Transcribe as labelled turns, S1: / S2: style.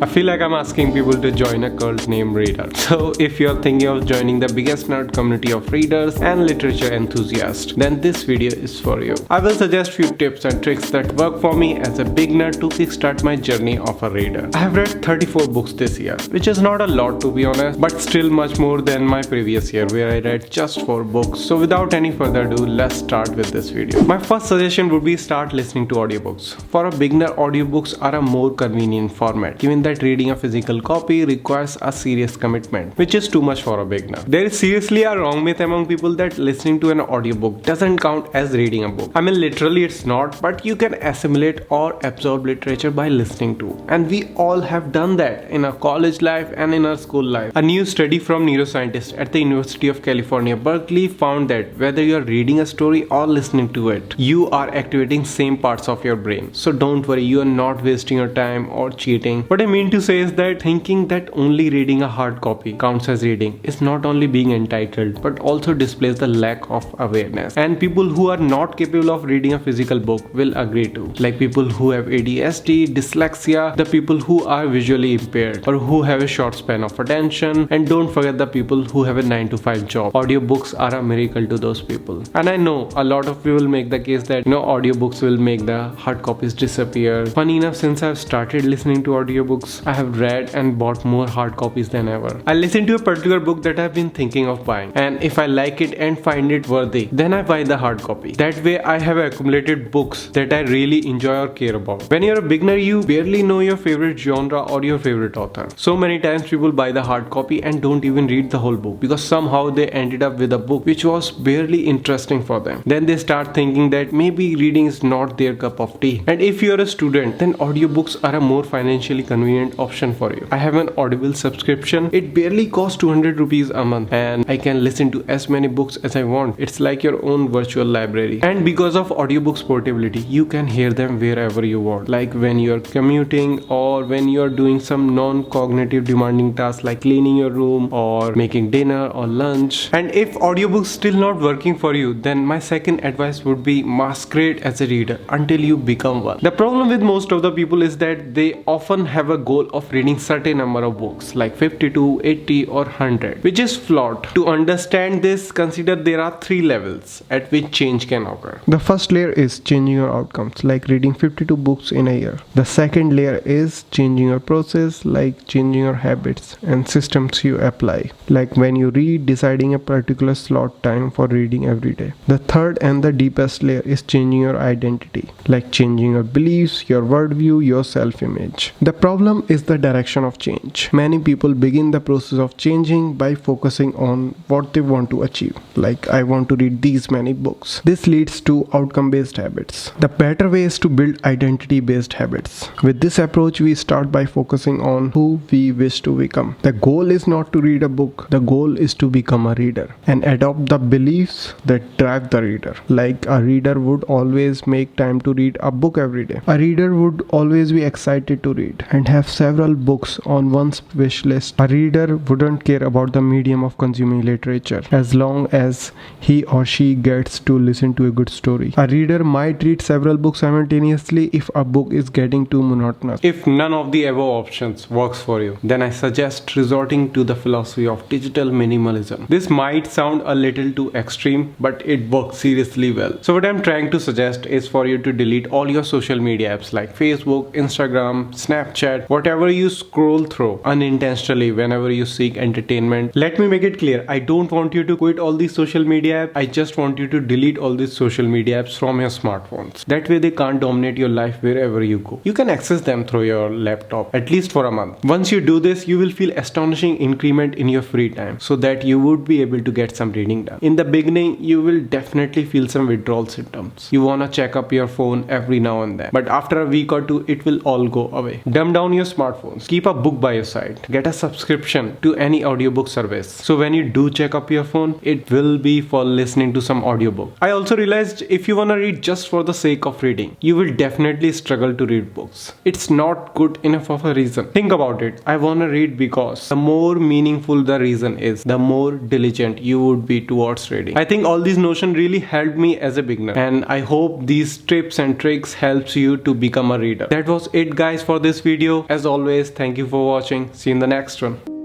S1: I feel like I'm asking people to join a cult named Reader. So if you're thinking of joining the biggest nerd community of readers and literature enthusiasts, then this video is for you. I will suggest few tips and tricks that work for me as a big nerd to kickstart my journey of a reader. I have read 34 books this year, which is not a lot to be honest, but still much more than my previous year where I read just 4 books. So without any further ado, let's start with this video. My first suggestion would be start listening to audiobooks. For a beginner, audiobooks are a more convenient format, given that reading a physical copy requires a serious commitment, which is too much for a beginner. There is seriously a wrong myth among people that listening to an audiobook doesn't count as reading a book. I mean, literally it's not, but you can assimilate or absorb literature by listening to. And we all have done that in our college life and in our school life. A new study from neuroscientists at the University of California, Berkeley found that whether you're reading a story or listening to it, you are activating same parts of your brain. So don't worry, you are not wasting your time or cheating. What I mean to say is that thinking that only reading a hard copy counts as reading is not only being entitled but also displays the lack of awareness. And people who are not capable of reading a physical book will agree to, like people who have ADHD, dyslexia, the people who are visually impaired or who have a short span of attention, and don't forget the people who have a 9 to 5 job. Audiobooks are a miracle to those people. And I know a lot of people make the case that audiobooks will make the hard copies disappear. Funny enough, since I've started listening to audiobooks, I have read and bought more hard copies than ever. I listen to a particular book that I've been thinking of buying, and if I like it and find it worthy, then I buy the hard copy. That way I have accumulated books that I really enjoy or care about. When you're a beginner, you barely know your favorite genre or your favorite author. So many times people buy the hard copy and don't even read the whole book because somehow they ended up with a book which was barely interesting for them. Then they start thinking that maybe reading is not their cup of tea. And if you're a student, then audiobooks are a more financially convenient option for you. I have an Audible subscription. It barely costs 200 rupees a month and I can listen to as many books as I want. It's like your own virtual library. And because of audiobooks portability, you can hear them wherever you want, like when you're commuting or when you're doing some non-cognitive demanding tasks like cleaning your room or making dinner or lunch. And if audiobooks still not working for you, then my second advice would be masquerade as a reader until you become one. The problem with most of the people is that they often have a goal of reading certain number of books like 52, 80 or 100, which is flawed. To understand this, consider there are 3 levels at which change can occur. The first layer is changing your outcomes, like reading 52 books in a year. The second layer is changing your process, like changing your habits and systems you apply, like when you read, deciding a particular slot time for reading every day. The third and the deepest layer is changing your identity, like changing your beliefs, your worldview, your self-image. The problem is the direction of change. Many people begin the process of changing by focusing on what they want to achieve, like I want to read these many books. This leads to outcome-based habits. The better way is to build identity-based habits. With this approach, we start by focusing on who we wish to become. The goal is not to read a book. The goal is to become a reader and adopt the beliefs that drive the reader. Like a reader would always make time to read a book every day. A reader would always be excited to read and have several books on one's wish list. A reader wouldn't care about the medium of consuming literature as long as he or she gets to listen to a good story. A reader might read several books simultaneously if a book is getting too monotonous. If none of the above options works for you, then I suggest resorting to the philosophy of digital minimalism. This might sound a little too extreme, but it works seriously well. So what I'm trying to suggest is for you to delete all your social media apps like Facebook, Instagram, Snapchat, whatever you scroll through unintentionally whenever you seek entertainment. Let me make it clear, I don't want you to quit all these social media apps. I just want you to delete all these social media apps from your smartphones. That way they can't dominate your life wherever you go. You can access them through your laptop at least for a month. Once you do this, you will feel astonishing increment in your free time so that you would be able to get some reading done. In the beginning, you will definitely feel some withdrawal symptoms. You wanna check up your phone every now and then, but after a week or two, it will all go away. Dumb down your smartphones. Keep a book by your side. Get a subscription to any audiobook service. So when you do check up your phone, it will be for listening to some audiobook. I also realized if you wanna read just for the sake of reading, you will definitely struggle to read books. It's not good enough of a reason. Think about it. I wanna read because the more meaningful the reason is, the more diligent you would be towards reading. I think all these notions really helped me as a beginner, and I hope these tips and tricks helps you to become a reader. That was it guys for this video. As always, thank you for watching. See you in the next one.